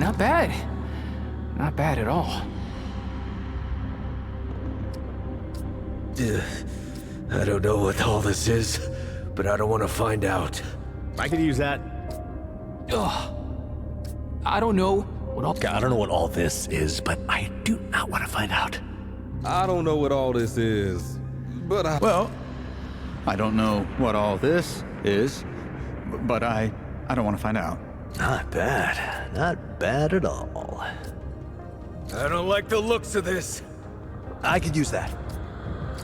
Not bad. Not bad at all. I don't know what all this is, but I don't want to find out. I could use that. Ugh. I don't know what all... I don't know what all this is, but I do not want to find out. I don't know what all this is, but I... Well, I don't know what all this is, but I don't want to find out. Not bad. Not bad at all. I don't like the looks of this. I could use that.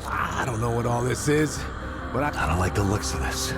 I don't know what all this is, but I don't like the looks of this.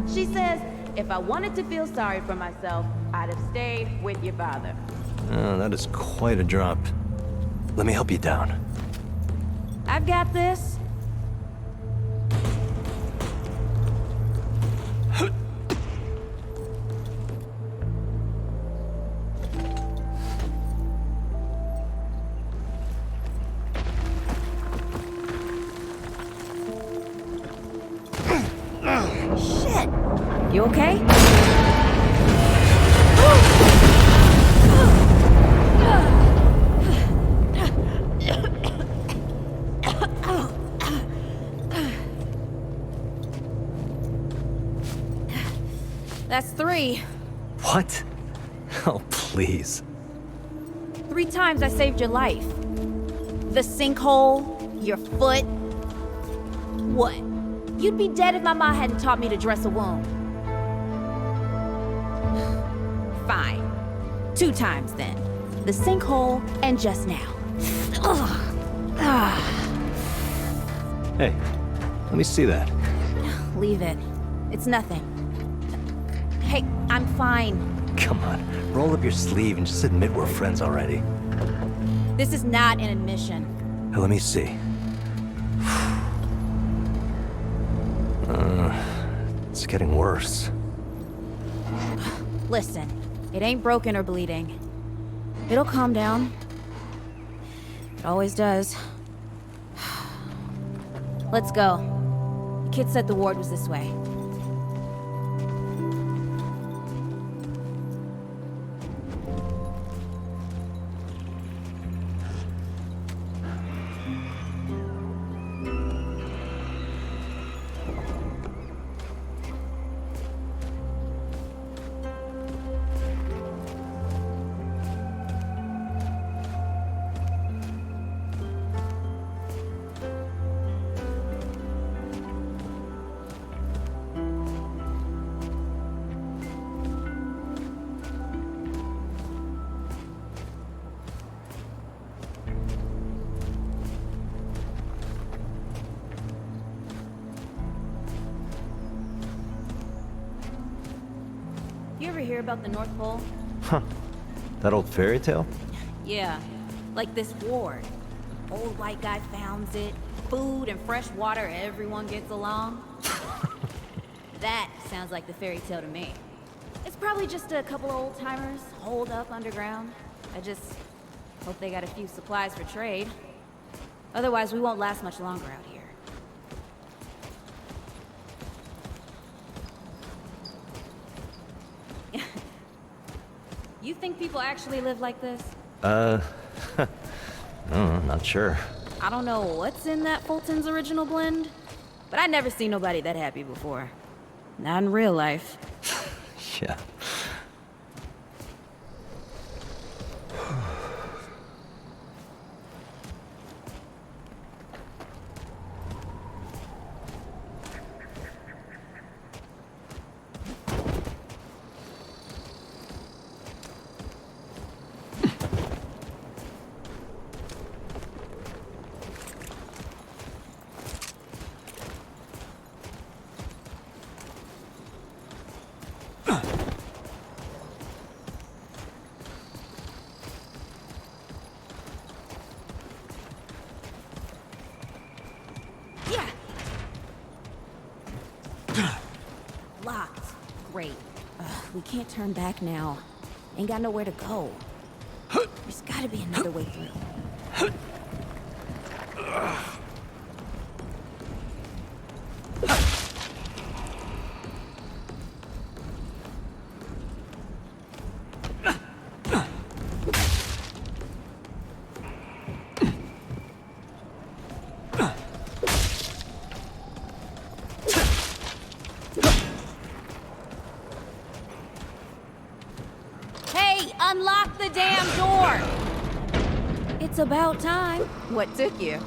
She says, if I wanted to feel sorry for myself, I'd have stayed with your father. Oh, that is quite a drop. Let me help you down. I've got this. Shit! You okay? That's 3. What? Oh, please. 3 times I saved your life. The sinkhole, your foot. What? You'd be dead if my ma hadn't taught me to dress a wound. Fine. 2 times then. The sinkhole and just now. Ugh. Hey, let me see that. Leave it. It's nothing. Hey, I'm fine. Come on, roll up your sleeve and just admit we're friends already. This is not an admission. Now, let me see. It's getting worse. Listen, it ain't broken or bleeding. It'll calm down. It always does. Let's go. The kid said the ward was this way. You ever hear about the North Pole? Huh. That old fairy tale? Yeah, like this ward. Old white guy founds it. Food and fresh water, everyone gets along. That sounds like the fairy tale to me. It's probably just a couple of old-timers holed up underground. I just hope they got a few supplies for trade. Otherwise, we won't last much longer out here. You think people actually live like this? No, not sure. I don't know what's in that Fulton's original blend, but I never seen nobody that happy before. Not in real life. Yeah. Locked. Great. We can't turn back now. Ain't got nowhere to go. There's gotta be another way through. Unlock the damn door! It's about time. What took you?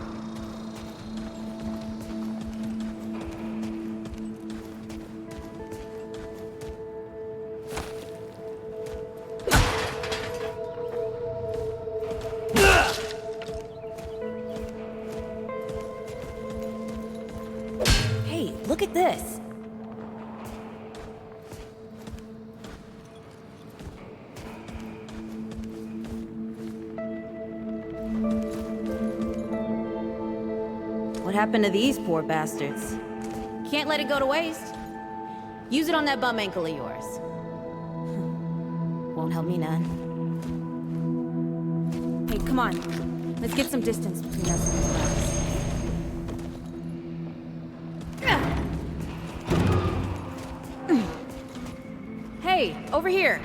Hey, look at this. What happened to these poor bastards? Can't let it go to waste. Use it on that bum ankle of yours. Won't help me none. Hey, come on. Let's get some distance between us and these bugs. Hey, over here.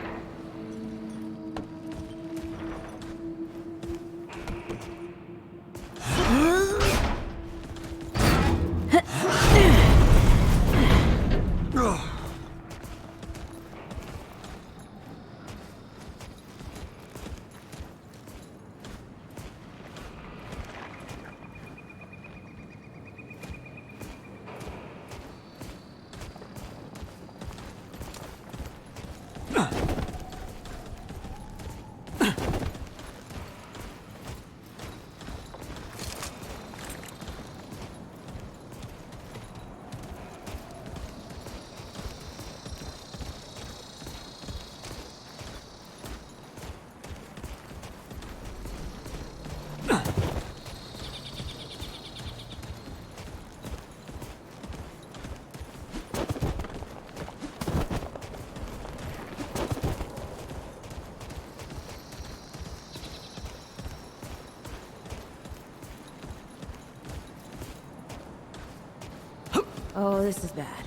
Oh, this is bad.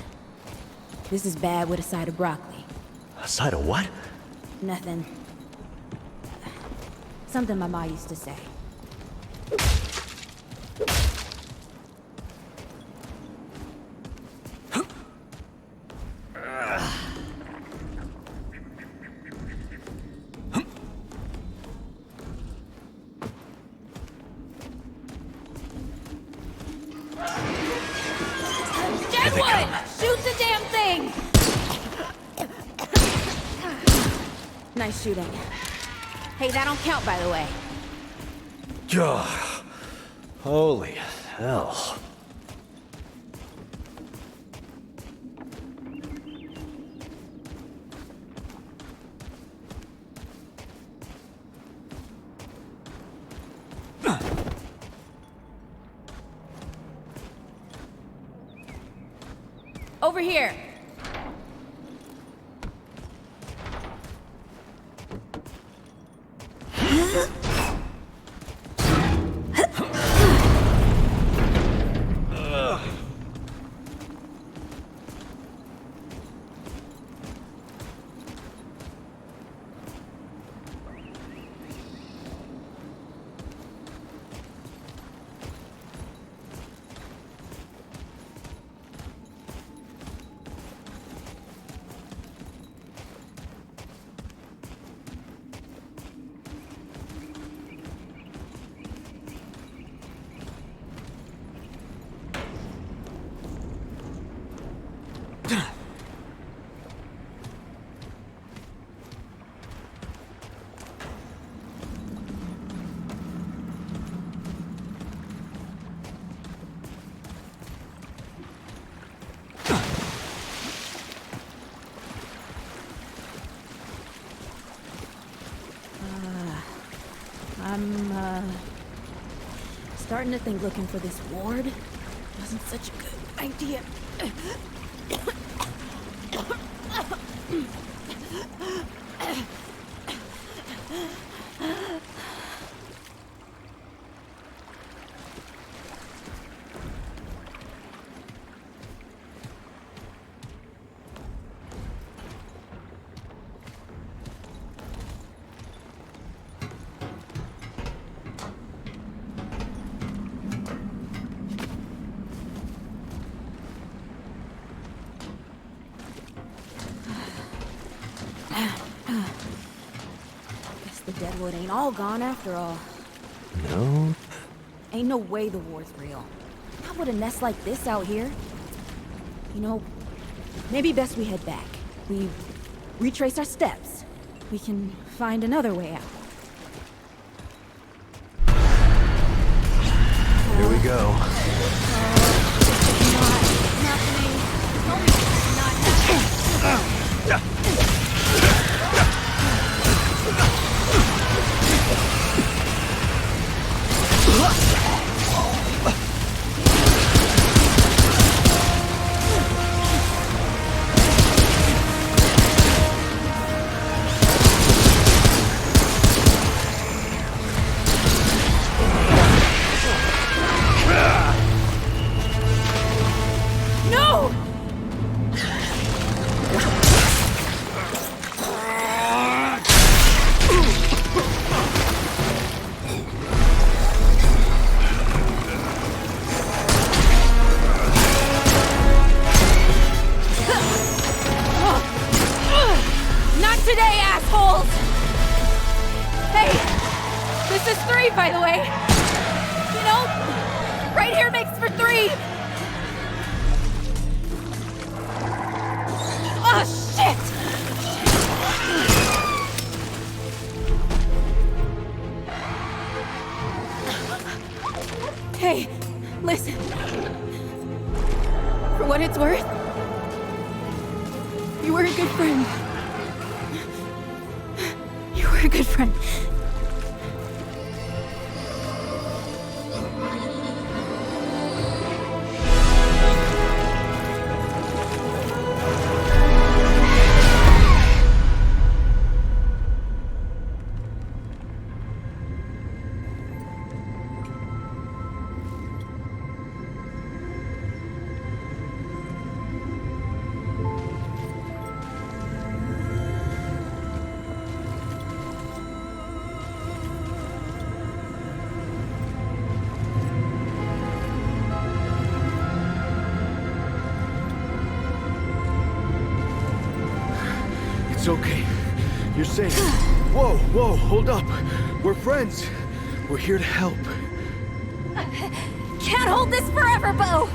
This is bad with a side of broccoli. A side of what? Nothing. Something my ma used to say. Deadwood! Shoot the damn thing! Nice shooting. Hey, that don't count, by the way. Oh, holy hell. Over here. I'm starting to think looking for this ward wasn't such a good idea. Guess the Deadwood ain't all gone after all. No. Ain't no way the war's real. Not with a nest like this out here. You know, maybe best we head back. We retrace our steps. We can find another way out. Here we go. No! Not today, assholes! Hey, this is 3, by the way. You know, right here makes for 3. Oh, shit! Hey, listen. For what it's worth, you were a good friend. You were a good friend. It's okay. You're safe. Whoa, whoa, hold up. We're friends. We're here to help. Can't hold this forever, Bo!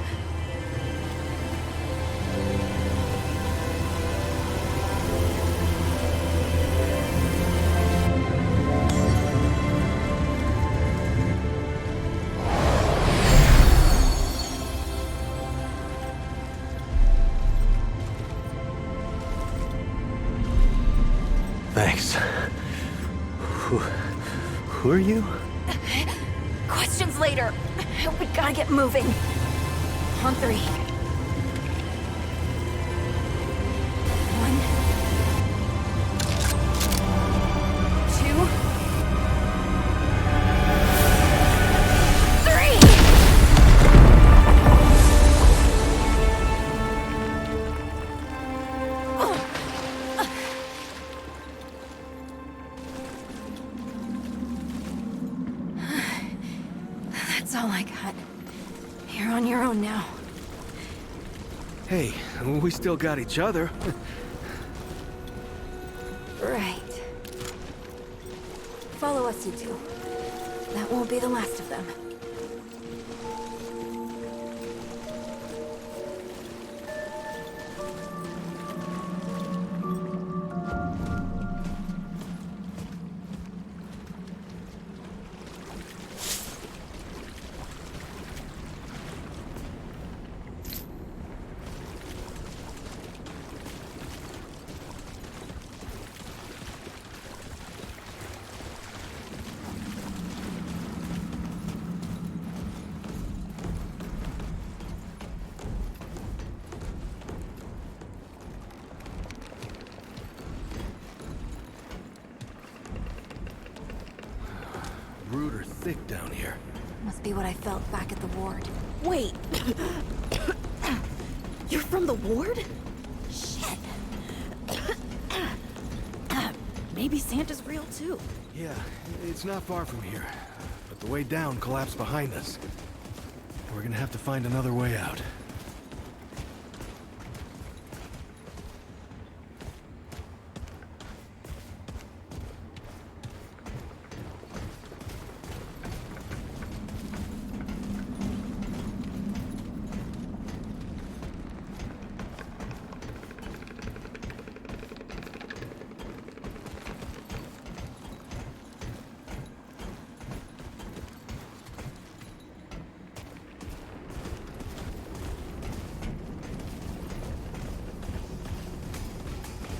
Thanks. Who are you? Questions later. We gotta get moving. On 3. 1, 3. That's all I got. You're on your own now. Hey, we still got each other. Right. Follow us, you two. That won't be the last of them. Rude or thick down here. Must be what I felt back at the ward. Wait. You're from the ward? Shit. Maybe Santa's real too. Yeah, it's not far from here. But the way down collapsed behind us. We're gonna have to find another way out.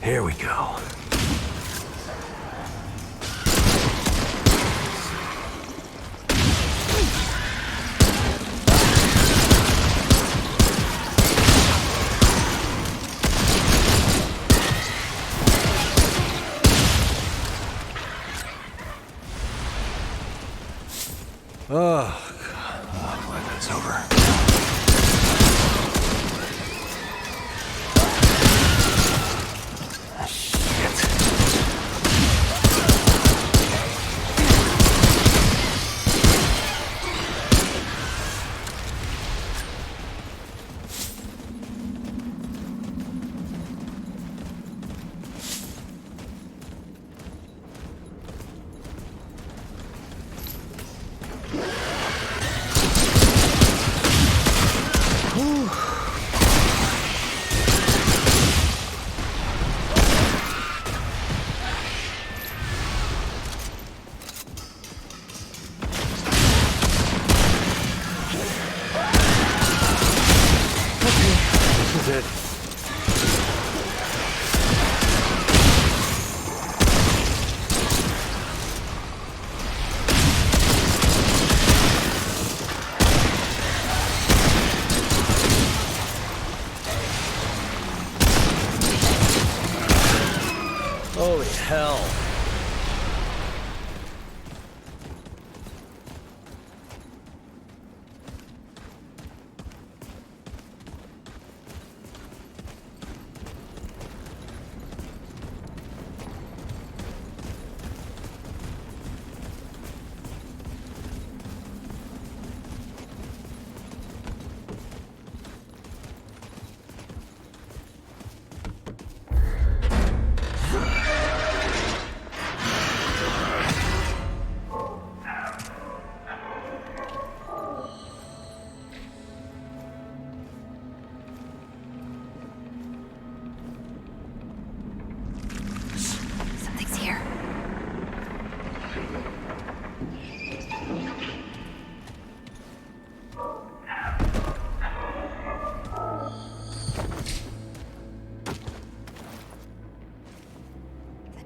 Here we go. Oh, Glad that's over. This is it. Holy hell.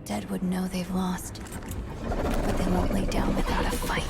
dead would know they've lost. But they won't lay down without a fight.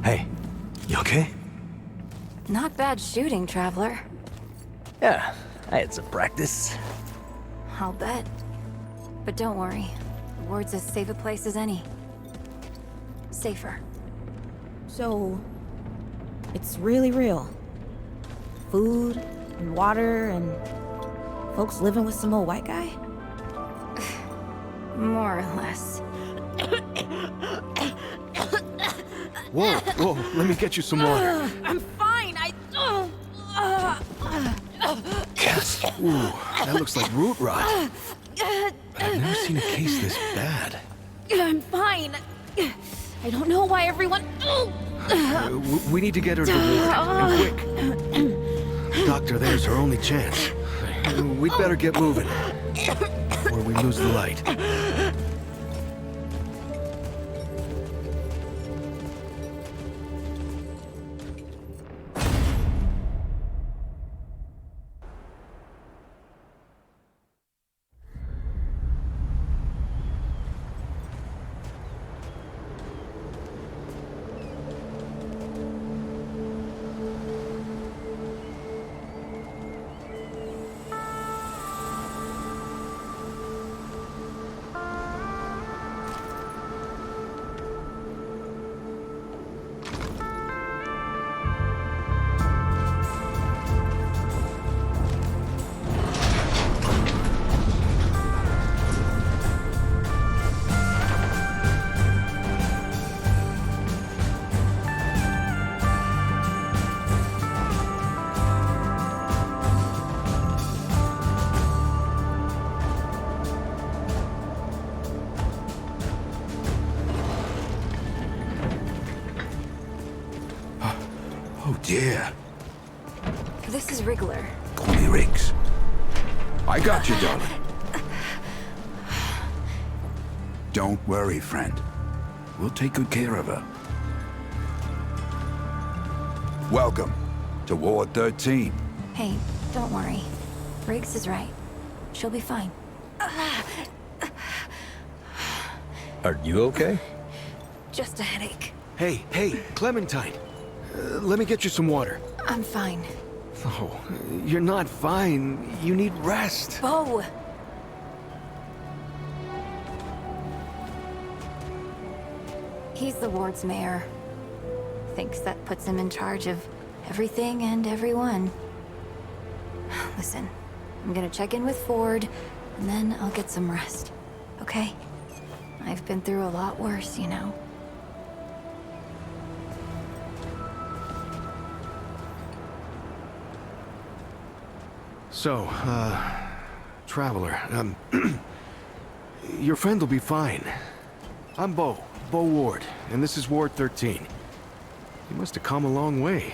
Hey, you okay? Not bad shooting, Traveler. Yeah, I had some practice. I'll bet. But don't worry. The ward's as safe a place as any. Safer. So, it's really real. Food and water and folks living with some old white guy? More or less. Whoa, whoa, let me get you some water. I'm fine. Yes. Ooh, that looks like root rot. I've never seen a case this bad. I'm fine. I don't know why everyone. We need to get her to the ward, and quick. Doctor, there's her only chance. We'd better get moving, before we lose the light. Oh dear. This is Wriggler. Call me Riggs. I got you, darling. Don't worry, friend. We'll take good care of her. Welcome to Ward 13. Hey, don't worry. Riggs is right. She'll be fine. Are you okay? Just a headache. Hey, Clementine. Let me get you some water. I'm fine. Oh, you're not fine. You need rest. Bo! He's the ward's mayor. Thinks that puts him in charge of everything and everyone. Listen, I'm gonna check in with Ford, and then I'll get some rest. Okay? I've been through a lot worse, you know. So, Traveler, your friend will be fine. I'm Bo Ward, and this is Ward 13. You must have come a long way.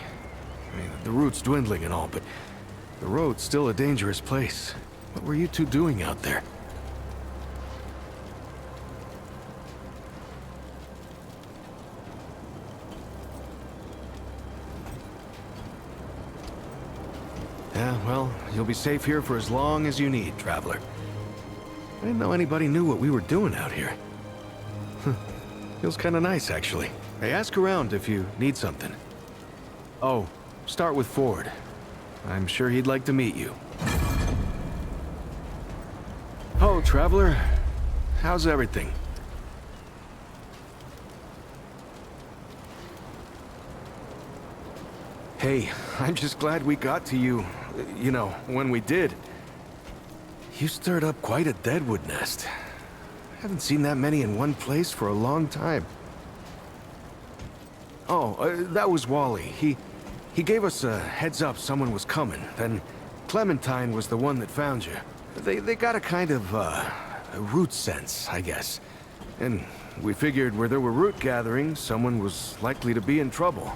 I mean, the route's dwindling and all, but the road's still a dangerous place. What were you two doing out there? well, you'll be safe here for as long as you need, traveler. I didn't know anybody knew what we were doing out here. Feels kind of nice, actually. Hey, ask around if you need something. Oh, start with Ford. I'm sure he'd like to meet you. Oh, traveler. How's everything? Hey, I'm just glad we got to you, you know, when we did. You stirred up quite a deadwood nest. Haven't seen that many in one place for a long time. Oh, that was Wally. He gave us a heads up someone was coming. Then Clementine was the one that found you. They got a kind of, a root sense, I guess. And we figured where there were root gatherings, someone was likely to be in trouble.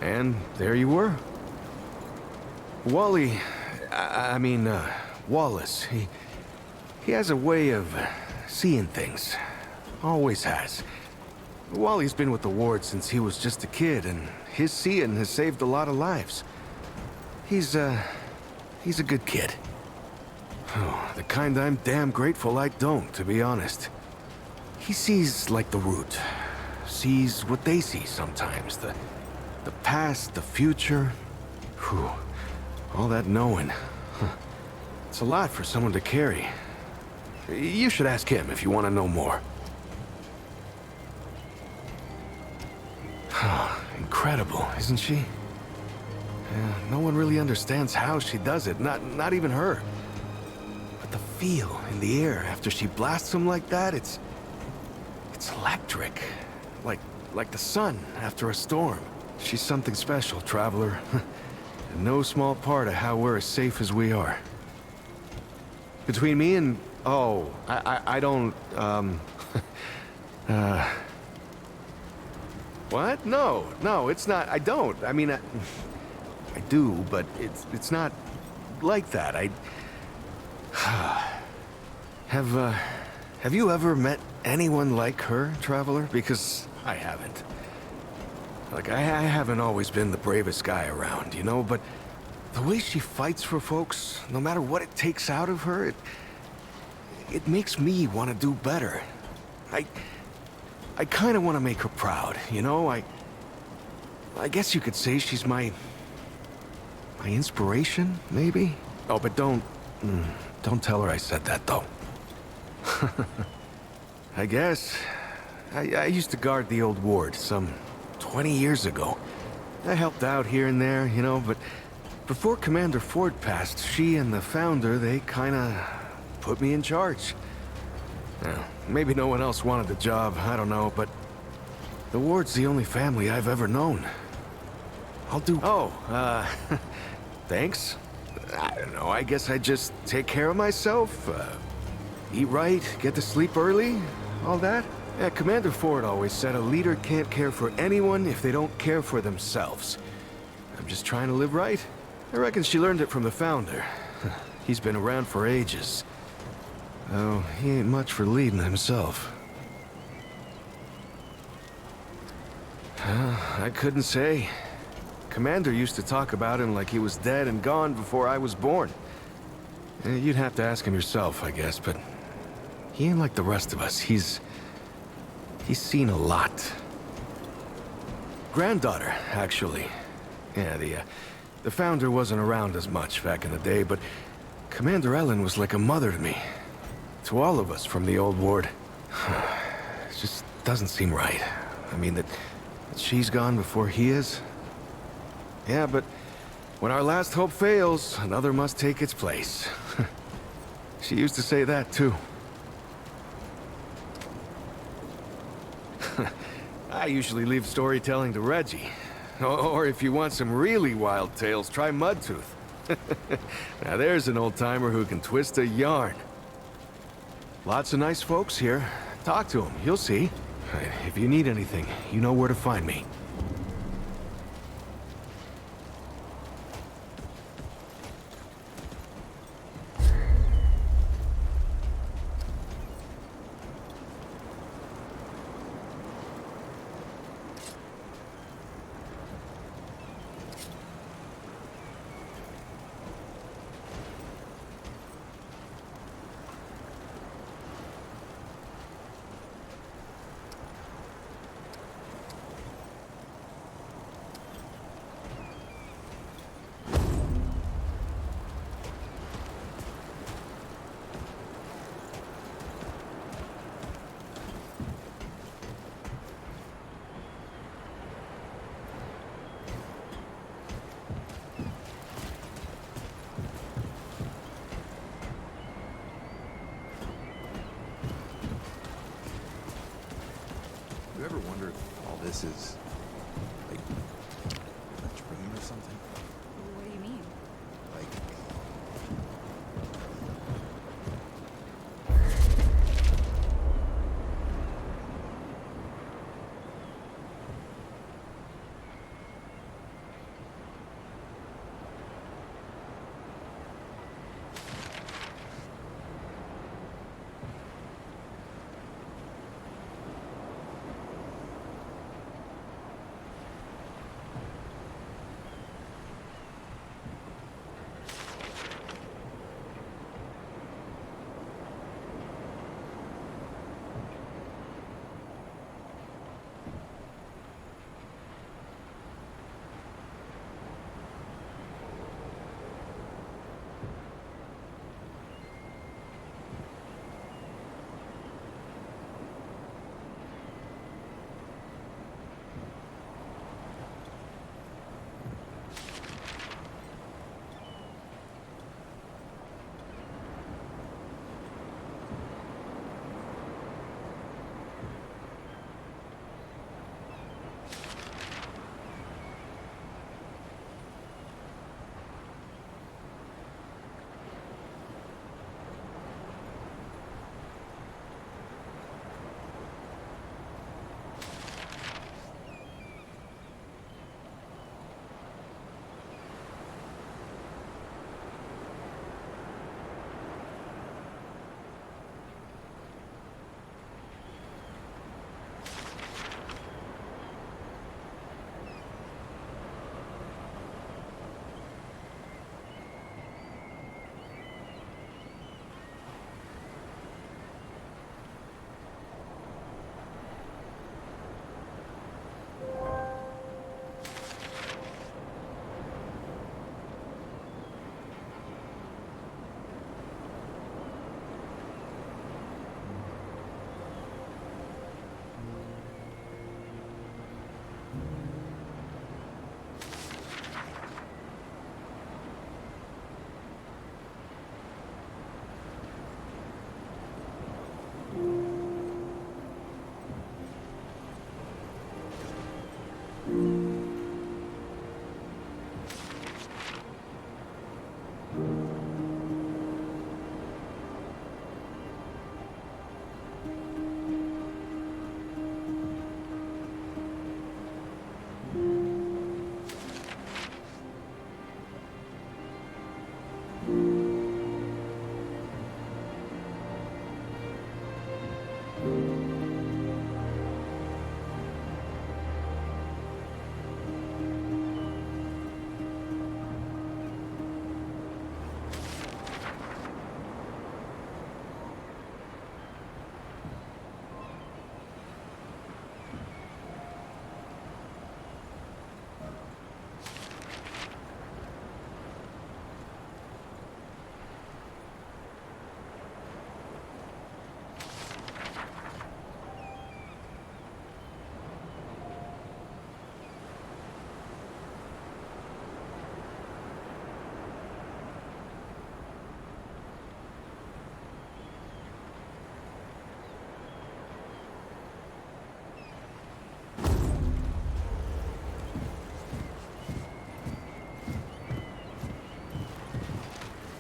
And there you were. Wally, Wallace, he has a way of seeing things. Always has. Wally's been with the ward since he was just a kid, and his seeing has saved a lot of lives. He's a good kid. Oh, the kind I'm damn grateful I don't, to be honest. He sees like the root. Sees what they see sometimes. The past, the future. Whew. All that knowing. It's a lot for someone to carry. You should ask him if you want to know more. Incredible, isn't she? Yeah, no one really understands how she does it, not even her. But the feel in the air after she blasts him like that, it's electric. Like the sun after a storm. She's something special, traveler. And no small part of how we're as safe as we are. Between me and... Oh, I don't, What? No, it's not. I don't. I mean, I do, but it's not like that. Have you ever met anyone like her, traveler? Because I haven't. Like, I haven't always been the bravest guy around, you know, but the way she fights for folks, no matter what it takes out of her, it makes me want to do better. I kind of want to make her proud, you know? I guess you could say she's my inspiration, maybe? Oh, but don't tell her I said that, though. I guess. I used to guard the old ward some 20 years ago. I helped out here and there, you know, but before Commander Ford passed, she and the founder, they kind of put me in charge. Now, maybe no one else wanted the job, I don't know, but the ward's the only family I've ever known. I'll do... Oh, thanks. I don't know, I guess I just take care of myself, eat right, get to sleep early, all that. Yeah, Commander Ford always said a leader can't care for anyone if they don't care for themselves. I'm just trying to live right. I reckon she learned it from the founder. He's been around for ages. Oh, he ain't much for leading himself. I couldn't say. Commander used to talk about him like he was dead and gone before I was born. You'd have to ask him yourself, I guess, but he ain't like the rest of us. He's seen a lot. Granddaughter, actually. Yeah, the founder wasn't around as much back in the day, but Commander Ellen was like a mother to me. To all of us from the old ward. It just doesn't seem right. I mean, that she's gone before he is. Yeah, but when our last hope fails, another must take its place. She used to say that, too. I usually leave storytelling to Reggie. Or if you want some really wild tales, try Mudtooth. Now there's an old-timer who can twist a yarn. Lots of nice folks here. Talk to them, you'll see. If you need anything, you know where to find me. this is like a dream or something. What do you mean? Like,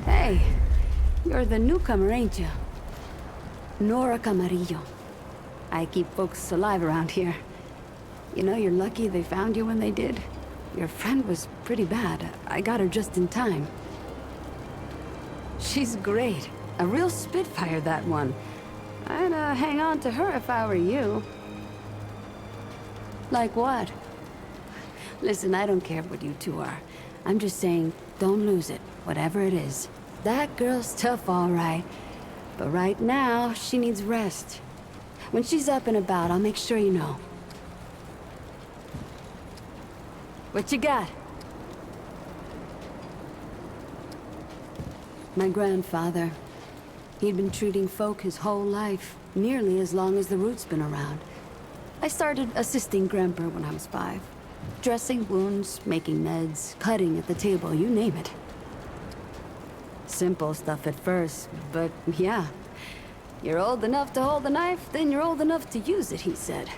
Hey, you're the newcomer, ain't you? Nora Camarillo. I keep folks alive around here. You know, you're lucky they found you when they did. Your friend was pretty bad. I got her just in time. She's great. A real spitfire, that one. I'd hang on to her if I were you. Like what? Listen, I don't care what you two are. I'm just saying, don't lose it, whatever it is. That girl's tough, all right. But right now, she needs rest. When she's up and about, I'll make sure you know. What you got? My grandfather. He'd been treating folk his whole life, nearly as long as the root's been around. I started assisting Grandpa when I was 5. Dressing wounds, making meds, cutting at the table, you name it. Simple stuff at first, but yeah. You're old enough to hold the knife, then you're old enough to use it, he said.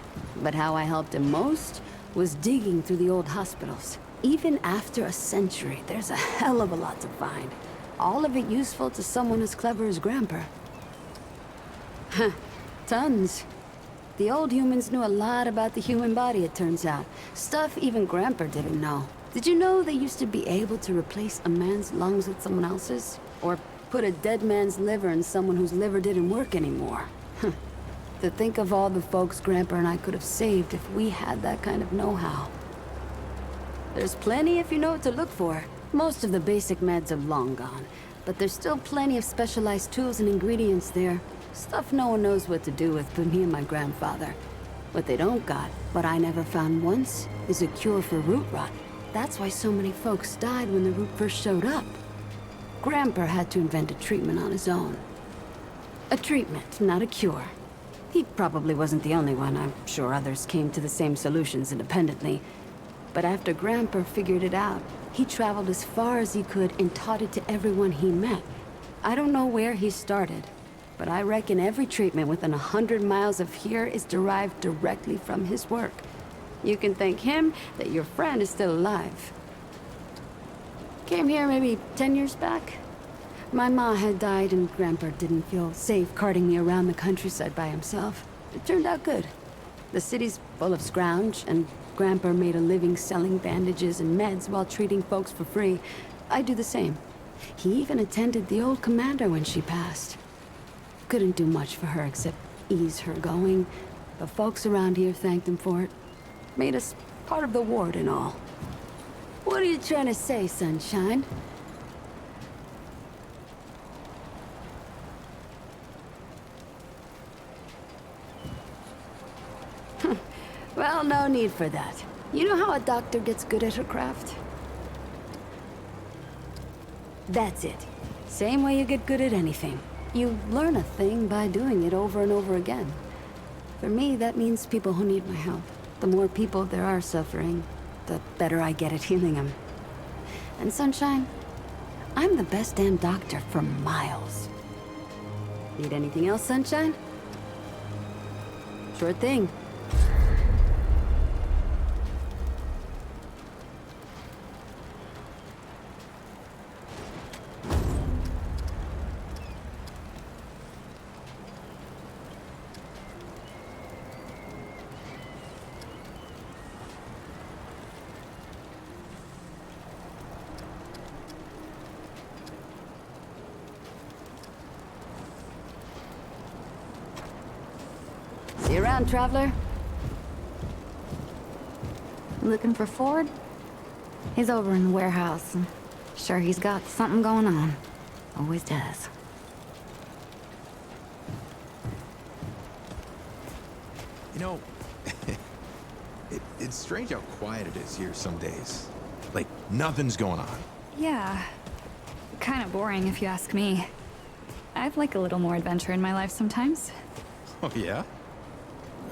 But how I helped him most was digging through the old hospitals. Even after a century, there's a hell of a lot to find. All of it useful to someone as clever as Grandpa. Huh, tons. The old humans knew a lot about the human body, it turns out. Stuff even Grandpa didn't know. Did you know they used to be able to replace a man's lungs with someone else's? Or put a dead man's liver in someone whose liver didn't work anymore? To think of all the folks Grandpa and I could have saved if we had that kind of know-how. There's plenty if you know what to look for. Most of the basic meds are long gone, but there's still plenty of specialized tools and ingredients there. Stuff no one knows what to do with but me and my grandfather. What they don't got, what I never found once, is a cure for root rot. That's why so many folks died when the root first showed up. Grandpa had to invent a treatment on his own. A treatment, not a cure. He probably wasn't the only one. I'm sure others came to the same solutions independently. But after Grandpa figured it out, he traveled as far as he could and taught it to everyone he met. I don't know where he started, but I reckon every treatment within 100 miles of here is derived directly from his work. You can thank him that your friend is still alive. Came here maybe 10 years back. My ma had died and Grandpa didn't feel safe carting me around the countryside by himself. It turned out good. The city's full of scrounge, and Grandpa made a living selling bandages and meds while treating folks for free. I do the same. He even attended the old commander when she passed. Couldn't do much for her except ease her going, but folks around here thanked him for it. Made us part of the ward and all. What are you trying to say, Sunshine? Well, no need for that. You know how a doctor gets good at her craft? That's it. Same way you get good at anything. You learn a thing by doing it over and over again. For me, that means people who need my help. The more people there are suffering, the better I get at healing them. And Sunshine, I'm the best damn doctor for miles. Need anything else, Sunshine? Sure thing. See you around, traveler. Looking for Ford? He's over in the warehouse. Sure, he's got something going on. Always does. You know, it's strange how quiet it is here some days. Like, nothing's going on. Yeah. Kind of boring if you ask me. I'd like a little more adventure in my life sometimes. Oh, yeah?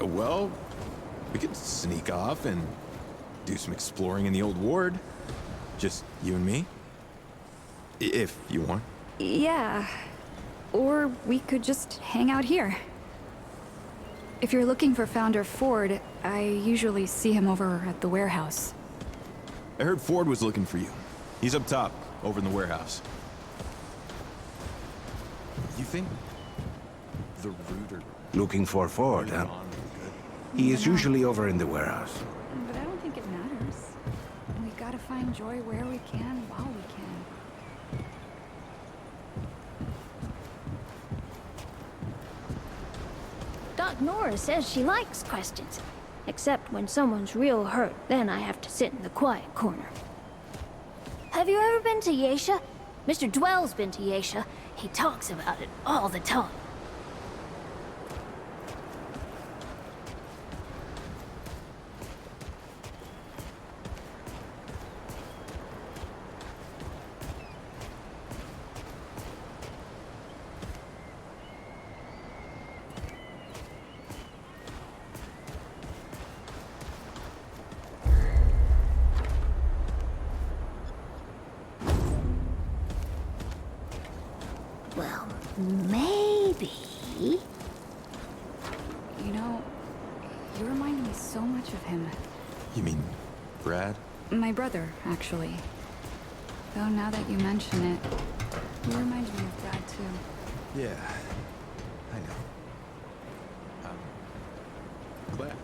Well, we could sneak off and do some exploring in the old ward. Just you and me. If you want. Yeah. Or we could just hang out here. If you're looking for Founder Ford, I usually see him over at the warehouse. I heard Ford was looking for you. He's up top, over in the warehouse. You think the Rooter... Looking for Ford, huh? He is usually over in the warehouse. But I don't think it matters. We gotta find joy where we can, while we can. Doc Nora says she likes questions. Except when someone's real hurt, then I have to sit in the quiet corner. Have you ever been to Yesha? Mr. Dwell's been to Yesha. He talks about it all the time. Well, maybe Me? You know, you remind me so much of him. You mean Brad? My brother, actually. Though now that you mention it, he reminds me of Brad too. Yeah, I know. Glad.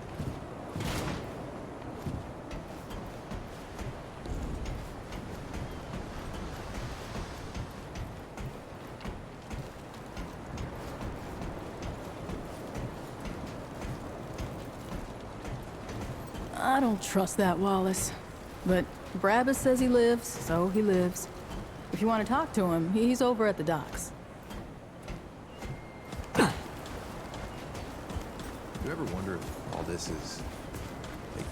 I don't trust that Wallace. But Brabus says he lives, so he lives. If you want to talk to him, he's over at the docks. You ever wonder if all this is like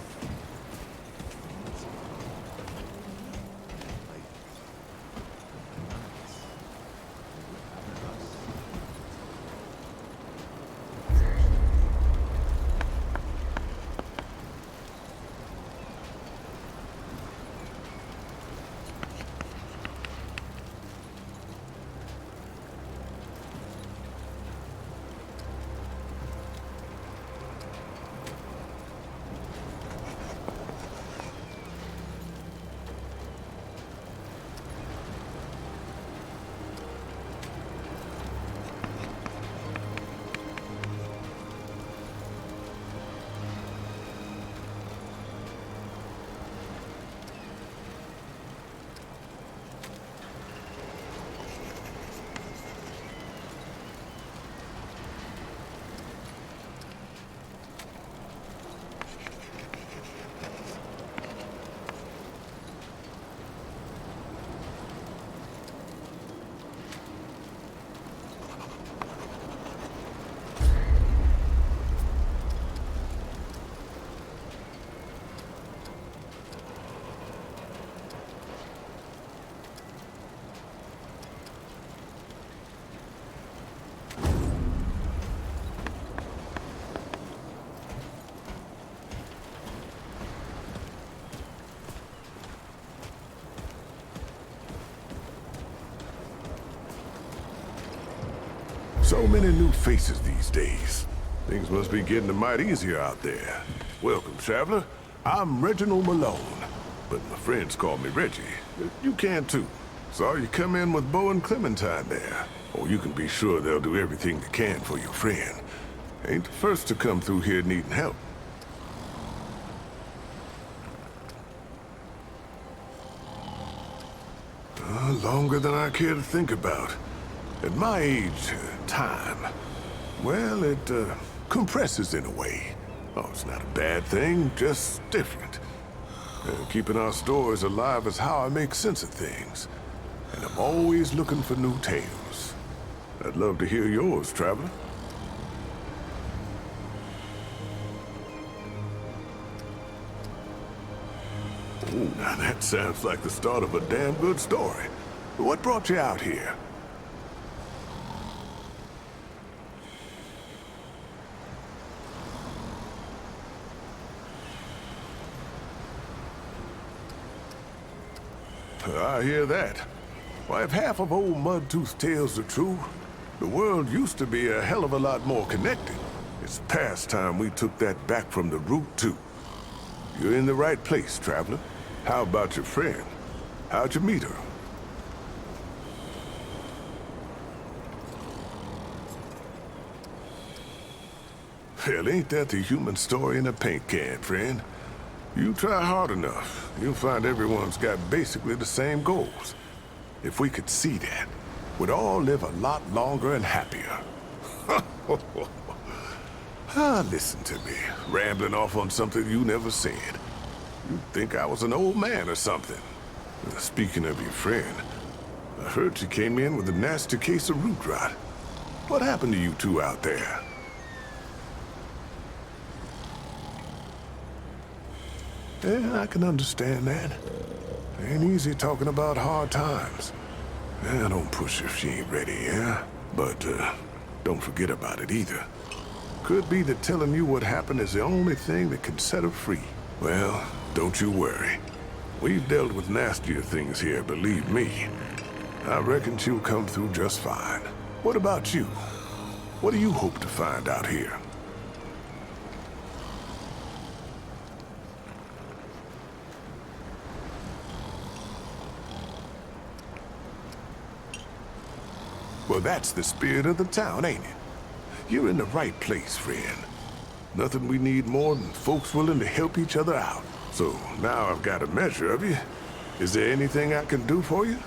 So many new faces these days. Things must be getting a mite easier out there. Welcome, traveler. I'm Reginald Malone, but my friends call me Reggie. You can too. Saw you come in with Bo and Clementine there. Or you can be sure they'll do everything they can for your friend. Ain't the first to come through here needing help. Longer than I care to think about. At my age, time, well, it compresses in a way. Oh, it's not a bad thing, just different. Keeping our stories alive is how I make sense of things. And I'm always looking for new tales. I'd love to hear yours, traveler. Ooh, now that sounds like the start of a damn good story. What brought you out here? I hear that. Why, if half of old Mudtooth's tales are true, the world used to be a hell of a lot more connected. It's past time we took that back from the root, too. You're in the right place, traveler. How about your friend? How'd you meet her? Hell, ain't that the human story in a paint can, friend? You try hard enough, you'll find everyone's got basically the same goals. If we could see that, we'd all live a lot longer and happier. Listen to me, rambling off on something you never said. You'd think I was an old man or something. Speaking of your friend, I heard she came in with a nasty case of root rot. What happened to you two out there? Yeah, I can understand that. Ain't easy talking about hard times. Yeah, don't push if she ain't ready, yeah? But, don't forget about it either. Could be that telling you what happened is the only thing that can set her free. Well, don't you worry. We've dealt with nastier things here, believe me. I reckon she'll come through just fine. What about you? What do you hope to find out here? Well, that's the spirit of the town, ain't it? You're in the right place, friend. Nothing we need more than folks willing to help each other out. So now I've got a measure of you. Is there anything I can do for you?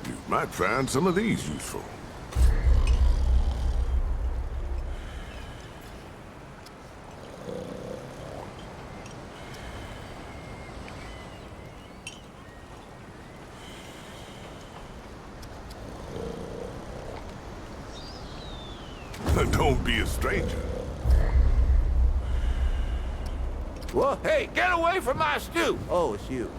You might find some of these useful. Don't be a stranger. Well, hey, get away from my stew! Oh, it's you.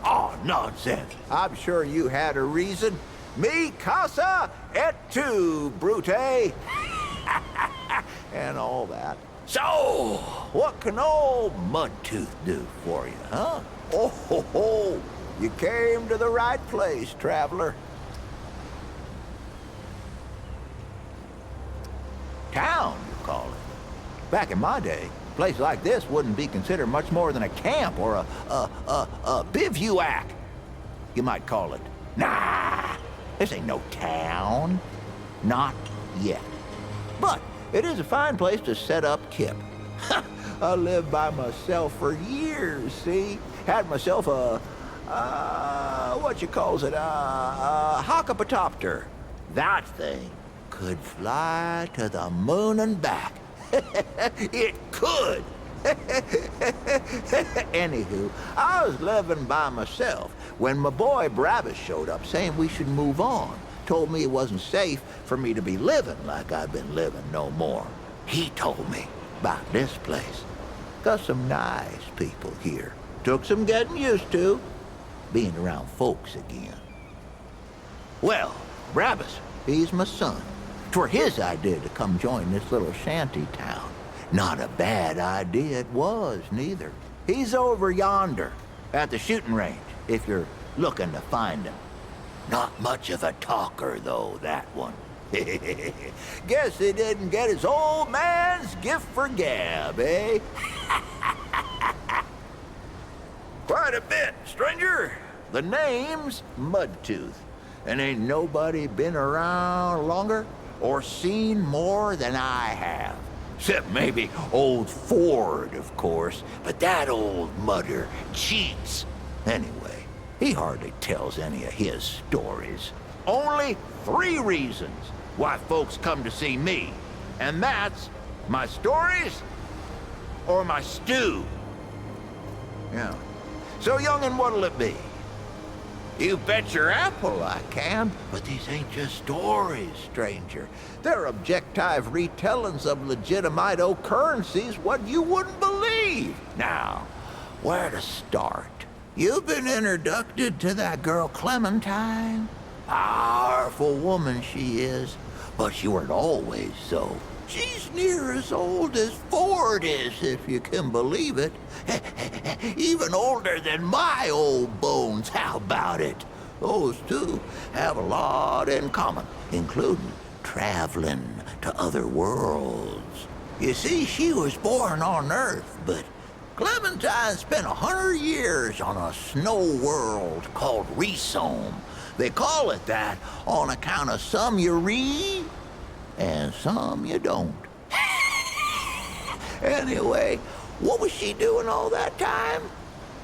Oh, nonsense. I'm sure you had a reason. Mi casa et tu, Brute. And all that. So, what can old Mudtooth do for you, huh? Oh, ho, ho. You came to the right place, traveler. Town, you call it. Back in my day, a place like this wouldn't be considered much more than a camp or a bivouac, you might call it. Nah, this ain't no town. Not yet. But it is a fine place to set up kip. I lived by myself for years, see? Had myself a what you calls it, a hockapatopter. That thing could fly to the moon and back. It could. Anywho, I was living by myself when my boy Brabus showed up saying we should move on. Told me it wasn't safe for me to be living like I've been living no more. He told me about this place. Got some nice people here. Took some getting used to, being around folks again. Well, Brabus, he's my son. 'Twere his idea to come join this little shanty town. Not a bad idea it was, neither. He's over yonder, at the shooting range, if you're looking to find him. Not much of a talker, though, that one. Guess he didn't get his old man's gift for gab, eh? Quite a bit, stranger. The name's Mudtooth, and ain't nobody been around longer or seen more than I have. Except maybe old Ford, of course, but that old mudder cheats. Anyway, he hardly tells any of his stories. Only 3 reasons why folks come to see me, and that's my stories or my stew. Yeah. So, young'un, what'll it be? You bet your apple I can, but these ain't just stories, stranger. They're objective retellings of legitimate occurrences what you wouldn't believe. Now, where to start? You've been introduced to that girl Clementine. Powerful woman she is, but she weren't always so. She's near as old as Ford is, if you can believe it. Even older than my old bones, how about it? Those two have a lot in common, including traveling to other worlds. You see, she was born on Earth, but Clementine spent 100 years on a snow world called Resome. They call it that on account of some you read and some you don't. Anyway, what was she doing all that time?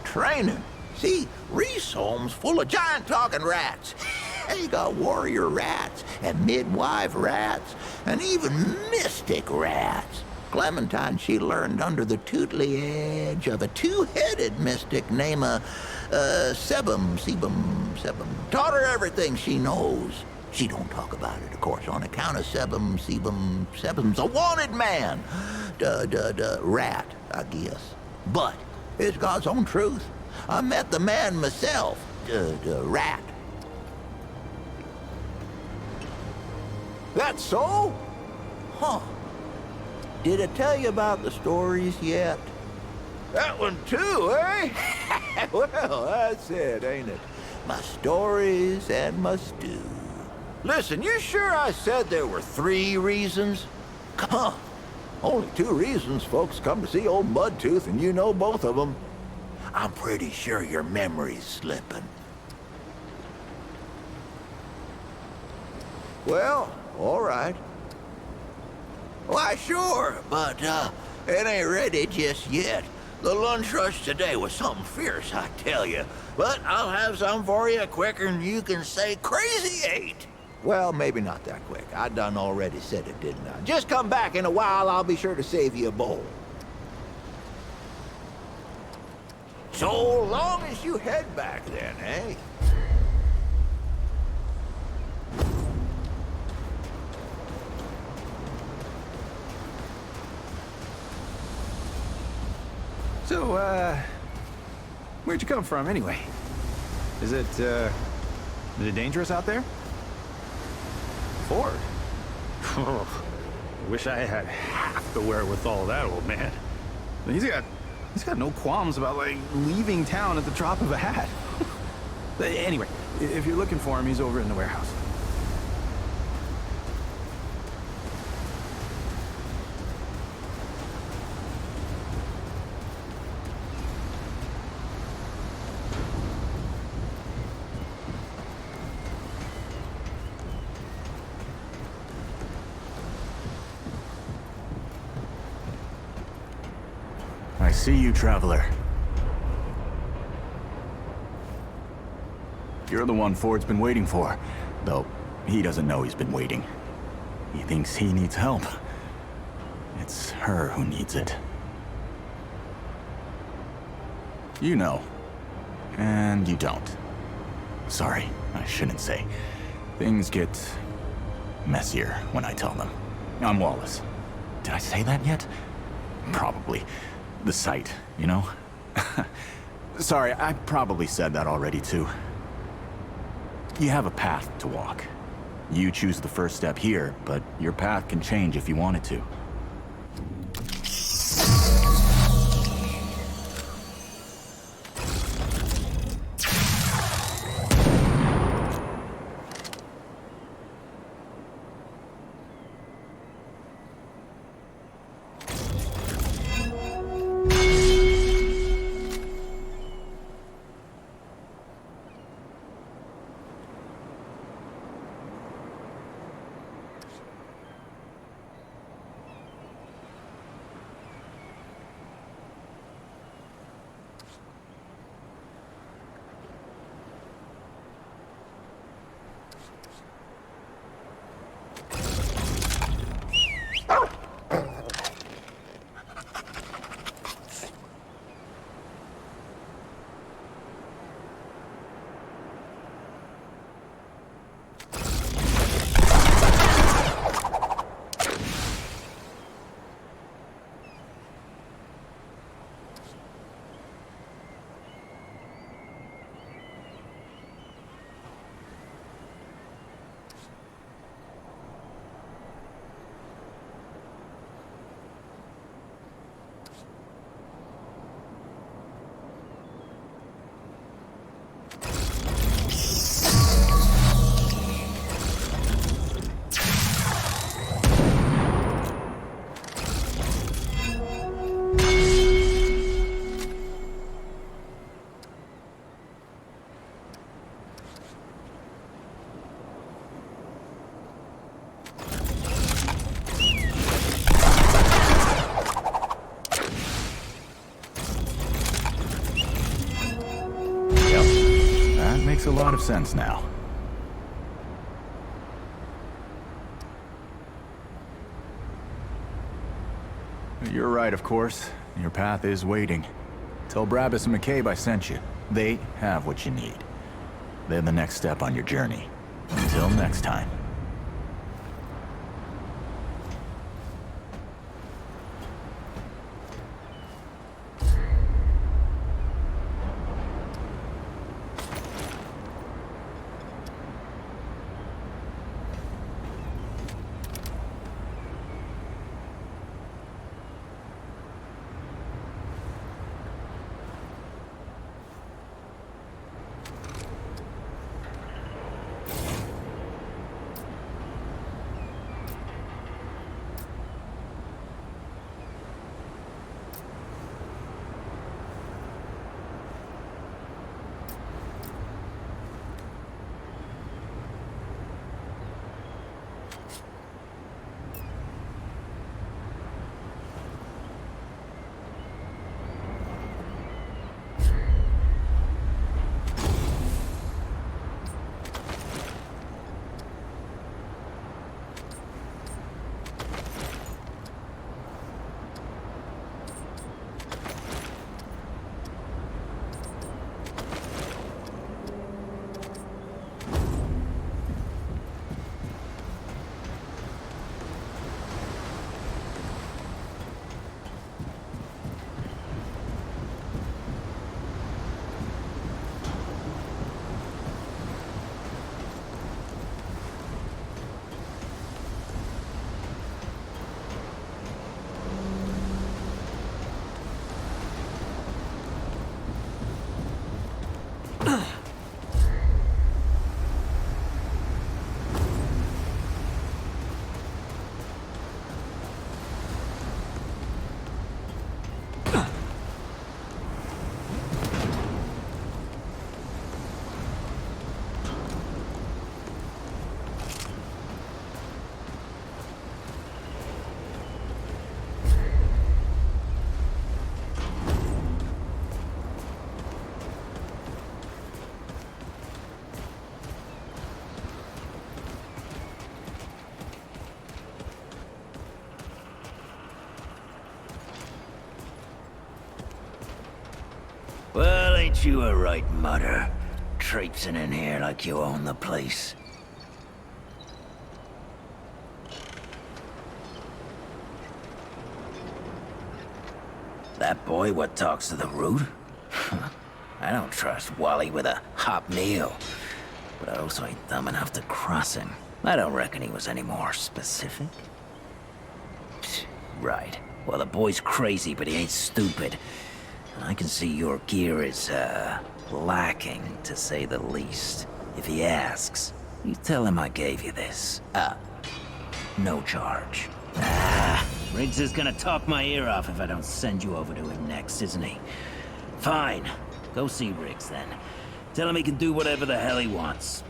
Training. See, Resome's full of giant talking rats. They got warrior rats and midwife rats and even mystic rats. Clementine, she learned under the tutelage of a 2-headed mystic named Sebum. Taught her everything she knows. She don't talk about it, of course, on account of Sebum's a wanted man. Rat, I guess. But it's God's own truth. I met the man myself, rat. That's so? Huh. Did I tell you about the stories yet? That one too, eh? Well, that's it, ain't it? My stories and my stew. Listen, you sure I said there were 3 reasons? Come on. Only 2 reasons folks come to see old Mudtooth, and you know both of them. I'm pretty sure your memory's slipping. Well, all right. Why, sure, but it ain't ready just yet. The lunch rush today was something fierce, I tell you. But I'll have some for you quicker than you can say crazy 8. Well, maybe not that quick. I done already said it, didn't I? Just come back in a while, I'll be sure to save you a bowl. So long as you head back then, eh? So, where'd you come from anyway? Is it dangerous out there? Ford? Oh, wish I had half the wherewithal of that old man. He's got no qualms about, like, leaving town at the drop of a hat. Anyway, if you're looking for him, he's over in the warehouse. I see you, traveler. You're the one Ford's been waiting for, though he doesn't know he's been waiting. He thinks he needs help. It's her who needs it. You know, and you don't. Sorry, I shouldn't say. Things get messier when I tell them. I'm Wallace. Did I say that yet? Probably. The site, you know? Sorry, I probably said that already too. You have a path to walk. You choose the first step here, but your path can change if you want it to. Makes a lot of sense now. You're right, of course. Your path is waiting. Tell Brabus and McCabe I sent you. They have what you need. They're the next step on your journey. Until next time. Ain't you a right mutter? Traipsing in here like you own the place. That boy what talks to the root? I don't trust Wally with a hot meal. But I also ain't dumb enough to cross him. I don't reckon he was any more specific. Right. Well, the boy's crazy, but he ain't stupid. I can see your gear is, lacking, to say the least. If he asks, you tell him I gave you this. No charge. Riggs is gonna talk my ear off if I don't send you over to him next, isn't he? Fine. Go see Riggs, then. Tell him he can do whatever the hell he wants.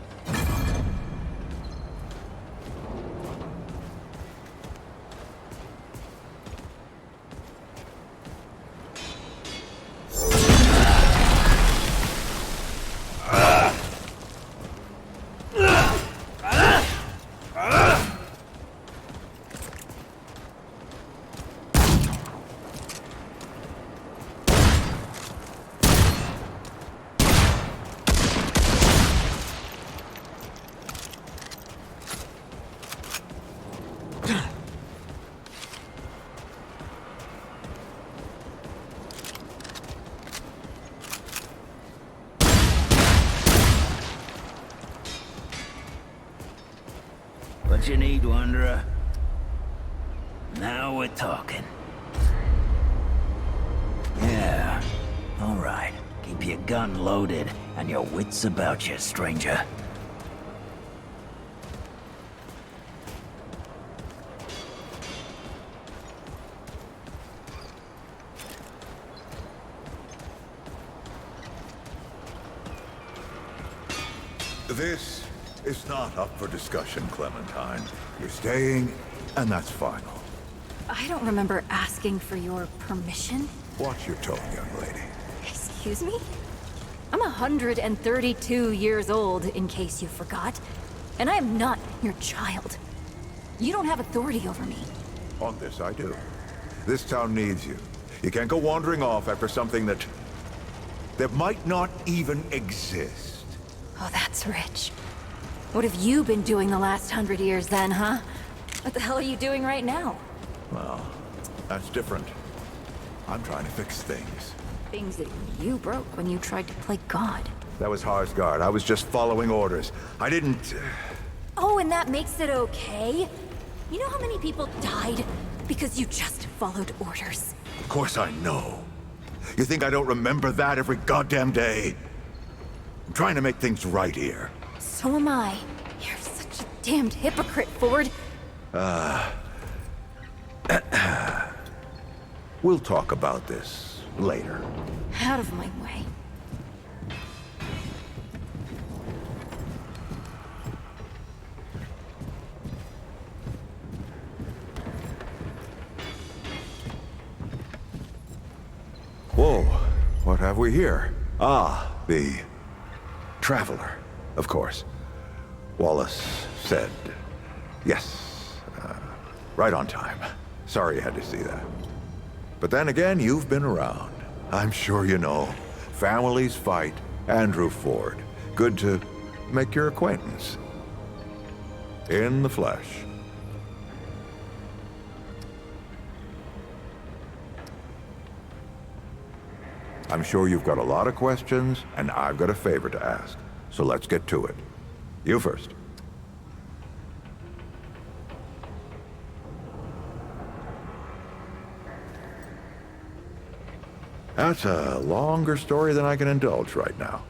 What you need, Wanderer? Now we're talking. Yeah, all right. Keep your gun loaded and your wits about you, stranger. This is not up for discussion, Clementine. You're staying, and that's final. I don't remember asking for your permission. Watch your tone, young lady. Excuse me? I'm 132 years old, in case you forgot. And I am not your child. You don't have authority over me. On this, I do. This town needs you. You can't go wandering off after something that might not even exist. Oh, that's rich. What have you been doing the last 100 years then, huh? What the hell are you doing right now? Well, that's different. I'm trying to fix things. Things that you broke when you tried to play God. That was Harsgard. I was just following orders. I didn't... Oh, and that makes it okay? You know how many people died because you just followed orders? Of course I know. You think I don't remember that every goddamn day? I'm trying to make things right here. So am I. You're such a damned hypocrite, Ford. We'll talk about this later. Out of my way. Whoa, what have we here? Ah, the Traveler, of course. Wallace said yes. Right on time. Sorry you had to see that. But then again, you've been around. I'm sure you know. Families fight. Andrew Ford. Good to make your acquaintance. In the flesh. I'm sure you've got a lot of questions, and I've got a favor to ask. So let's get to it. You first. That's a longer story than I can indulge right now.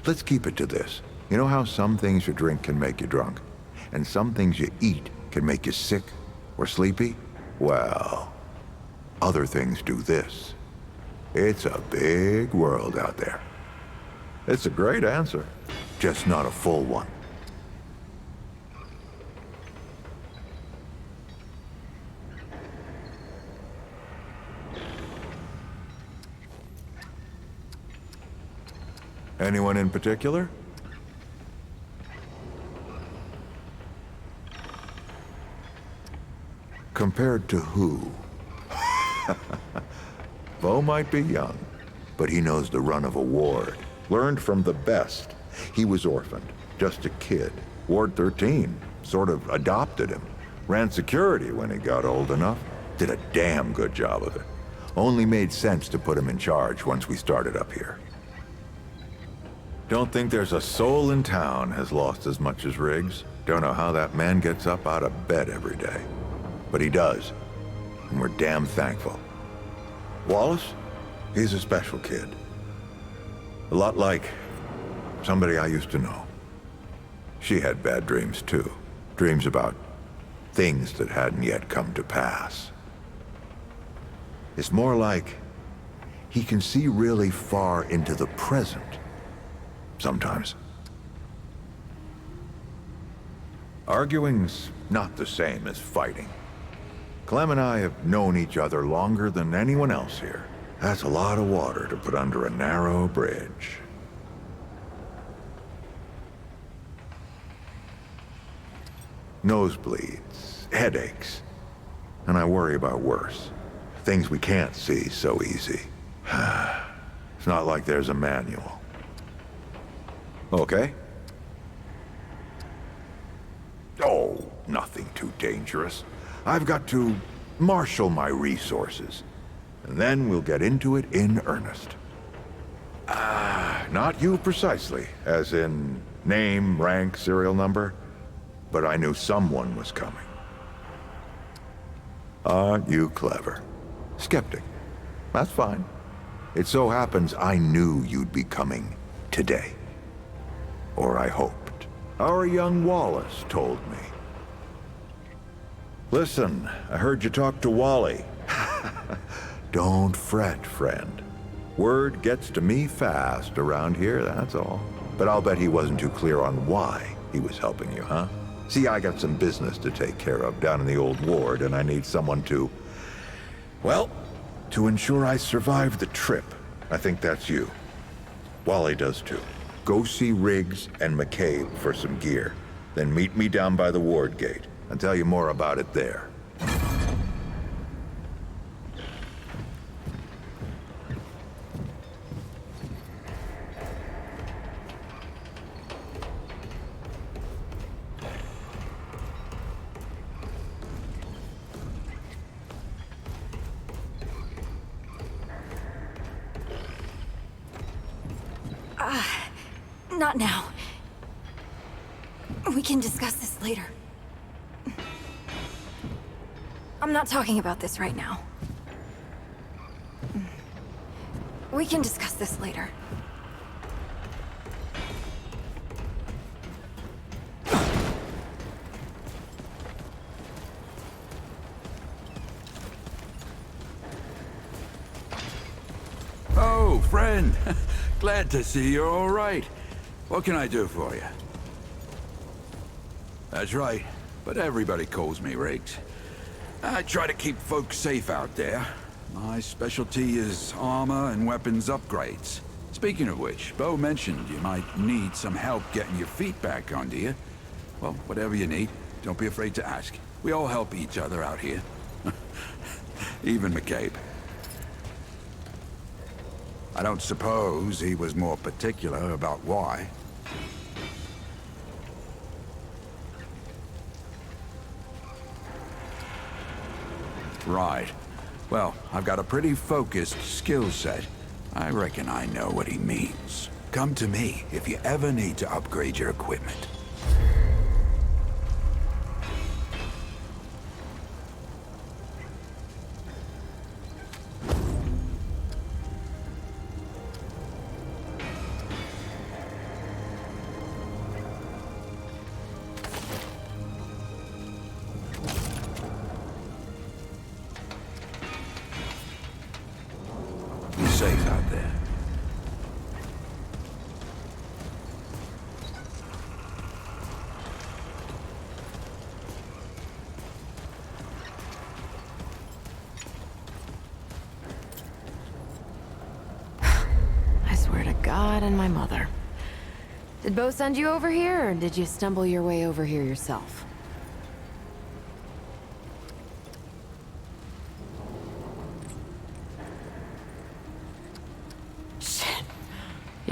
Let's keep it to this. You know how some things you drink can make you drunk? And some things you eat can make you sick or sleepy? Well, other things do this. It's a big world out there. It's a great answer, just not a full one. Anyone in particular? Compared to who? Bo might be young, but he knows the run of a ward. Learned from the best. He was orphaned, just a kid. Ward 13 sort of adopted him. Ran security when he got old enough. Did a damn good job of it. Only made sense to put him in charge once we started up here. Don't think there's a soul in town has lost as much as Riggs. Don't know how that man gets up out of bed every day. But he does, and we're damn thankful. Wallace? He's a special kid. A lot like somebody I used to know. She had bad dreams too. Dreams about things that hadn't yet come to pass. It's more like he can see really far into the present. Sometimes. Arguing's not the same as fighting. Clem and I have known each other longer than anyone else here. That's a lot of water to put under a narrow bridge. Nosebleeds, headaches, and I worry about worse. Things we can't see so easy. It's not like there's a manual. Okay? Oh, nothing too dangerous. I've got to marshal my resources, and then we'll get into it in earnest. Not you precisely, as in name, rank, serial number, but I knew someone was coming. Aren't you clever? Skeptic. That's fine. It so happens I knew you'd be coming today. Or I hoped. Our young Wallace told me. Listen, I heard you talk to Wally. Don't fret, friend. Word gets to me fast around here, that's all. But I'll bet he wasn't too clear on why he was helping you, huh? See, I got some business to take care of down in the old ward, and I need someone to... well, to ensure I survive the trip. I think that's you. Wally does too. Go see Riggs and McCabe for some gear. Then meet me down by the ward gate. I'll tell you more about it there. Not now. We can discuss this later. I'm not talking about this right now. We can discuss this later. Oh, friend. Glad to see you're all right. What can I do for you? That's right, but everybody calls me Riggs. I try to keep folks safe out there. My specialty is armor and weapons upgrades. Speaking of which, Bo mentioned you might need some help getting your feet back under you. Well, whatever you need, don't be afraid to ask. We all help each other out here. Even McCabe. I don't suppose he was more particular about why. Right. Well, I've got a pretty focused skill set. I reckon I know what he means. Come to me if you ever need to upgrade your equipment. Be safe out there. I swear to God and my mother. Did Bo send you over here, or did you stumble your way over here yourself?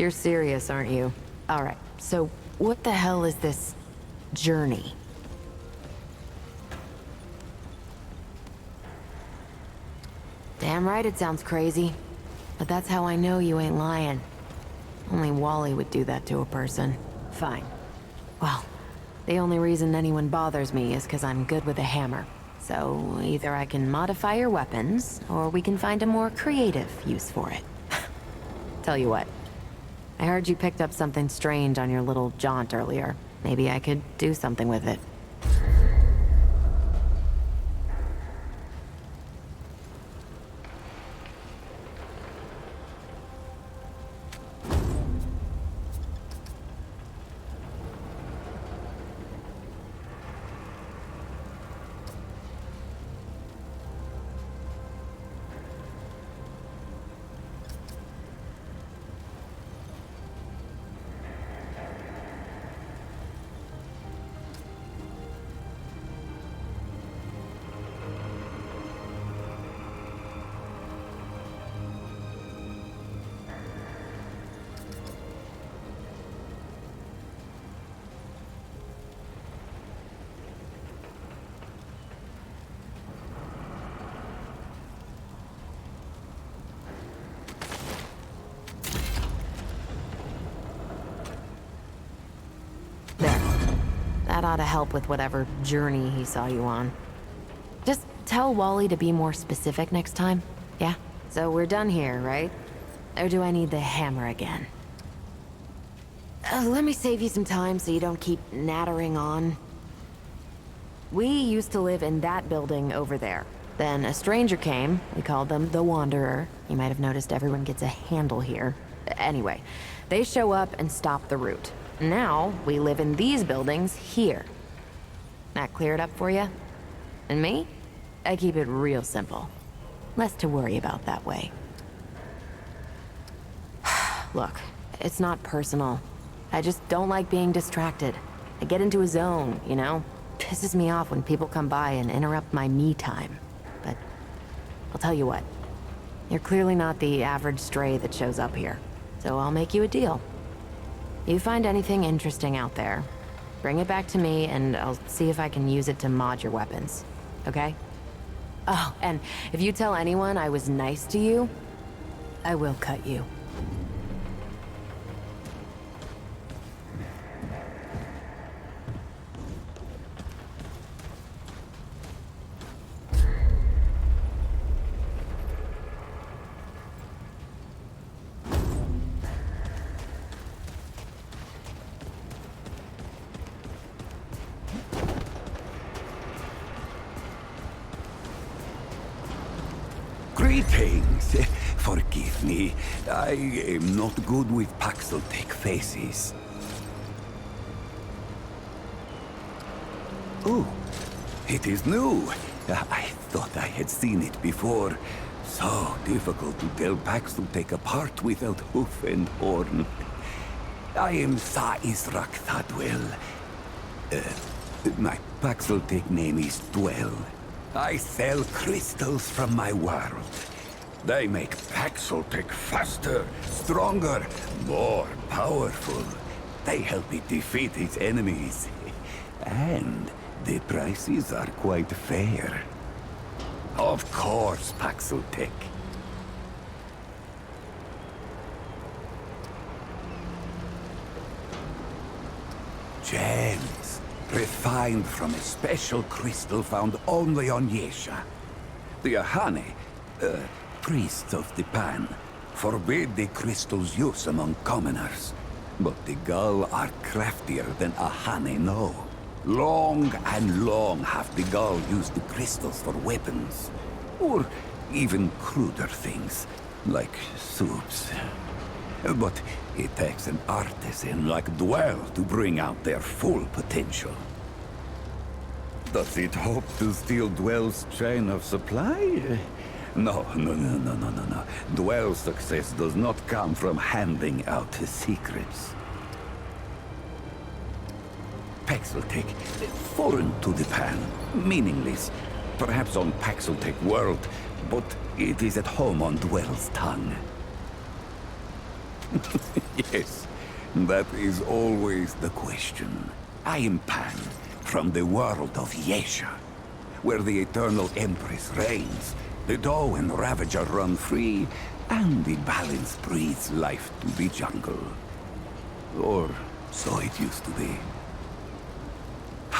You're serious, aren't you? Alright, so what the hell is this journey? Damn right it sounds crazy. But that's how I know you ain't lying. Only Wally would do that to a person. Fine. Well, the only reason anyone bothers me is because I'm good with a hammer. So either I can modify your weapons, or we can find a more creative use for it. Tell you what, I heard you picked up something strange on your little jaunt earlier. Maybe I could do something with it. That ought to help with whatever journey he saw you on. Just tell Wally to be more specific next time, yeah? So we're done here, right? Or do I need the hammer again? Let me save you some time so you don't keep nattering on. We used to live in that building over there. Then a stranger came. We called them the Wanderer. You might have noticed everyone gets a handle here. Anyway, they show up and stop the route. Now, we live in these buildings here. That clear it up for you? And me? I keep it real simple. Less to worry about that way. Look, it's not personal. I just don't like being distracted. I get into a zone, you know? Pisses me off when people come by and interrupt my me time. But I'll tell you what. You're clearly not the average stray that shows up here. So I'll make you a deal. You find anything interesting out there, bring it back to me and I'll see if I can use it to mod your weapons. Okay? Oh, and if you tell anyone I was nice to you, I will cut you. Greetings. Forgive me. I am not good with Paxeltech faces. Oh, it is new. I thought I had seen it before. So difficult to tell Paxeltech apart without hoof and horn. I am Sa Israk Thadwell. My Paxeltech name is Dwell. I sell crystals from my world. They make Paxeltech faster, stronger, more powerful. They help it defeat its enemies. And the prices are quite fair. Of course, Paxeltech. Gems, refined from a special crystal found only on Yesha. The Ahane, priests of the Pan, forbid the crystal's use among commoners. But the Gull are craftier than Ahane know. Long and long have the Gull used the crystals for weapons. Or even cruder things, like soups. But it takes an artisan like Dwell to bring out their full potential. Does it hope to steal Dwell's chain of supply? No. Dwell's success does not come from handing out his secrets. Paxeltech, foreign to the Pan, meaningless. Perhaps on Paxeltech world, but it is at home on Dwell's tongue. Yes, that is always the question. I am Pan, from the world of Yesha, where the Eternal Empress reigns, the Doe and Ravager run free, and the balance breathes life to the jungle. Or so it used to be.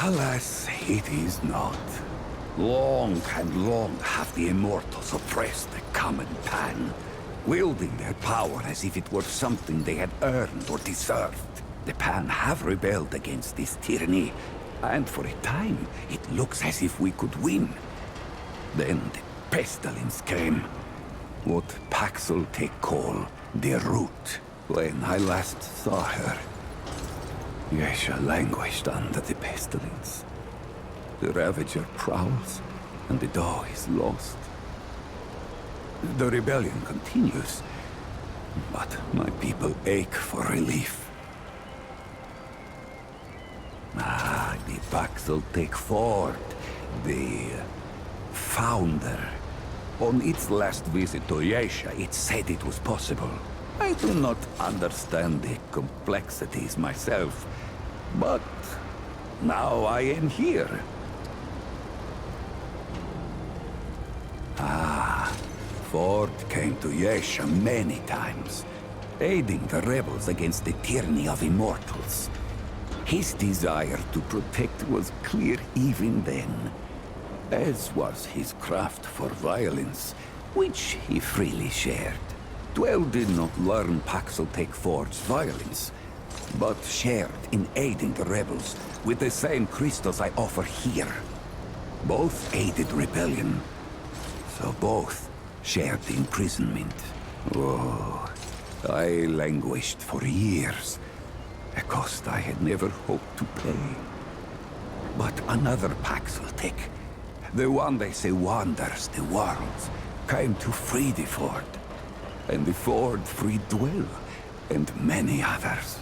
Alas, it is not. Long and long have the Immortals oppressed the common Pan, wielding their power as if it were something they had earned or deserved. The Pan have rebelled against this tyranny, and for a time, it looks as if we could win. Then the pestilence came. What Paxel call the Root. When I last saw her, Yesha languished under the pestilence. The Ravager prowls, and the Doe is lost. The rebellion continues, but my people ache for relief. The Paxel Ford, the founder. On its last visit to Yesha, it said it was possible. I do not understand the complexities myself, but now I am here. Ford came to Yesha many times, aiding the rebels against the tyranny of immortals. His desire to protect was clear even then, as was his craft for violence, which he freely shared. Dwell did not learn Paxel Ford's violence, but shared in aiding the rebels with the same crystals I offer here. Both aided rebellion, so both shared the imprisonment. Oh, I languished for years, a cost I had never hoped to pay. But another Paxel, the one they say wanders the worlds, came to free the Ford. And the Ford freed Dwell, and many others.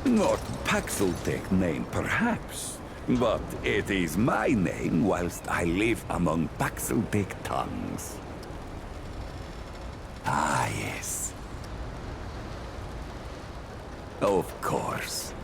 Not Paxel name, perhaps, but it is my name whilst I live among Paxel tongues. Ah, yes. Of course.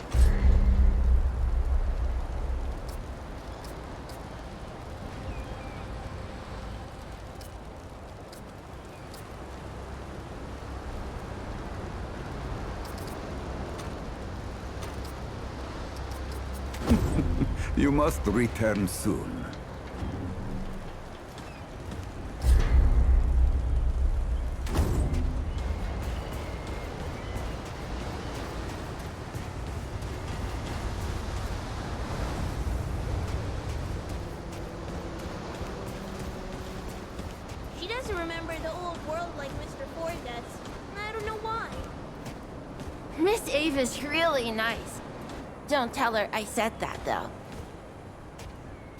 You must return soon. She doesn't remember the old world like Mr. Ford does. I don't know why. Miss Ava's really nice. Don't tell her I said that, though.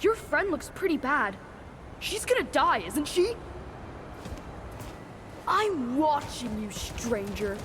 Your friend looks pretty bad. She's gonna die, isn't she? I'm watching you, stranger.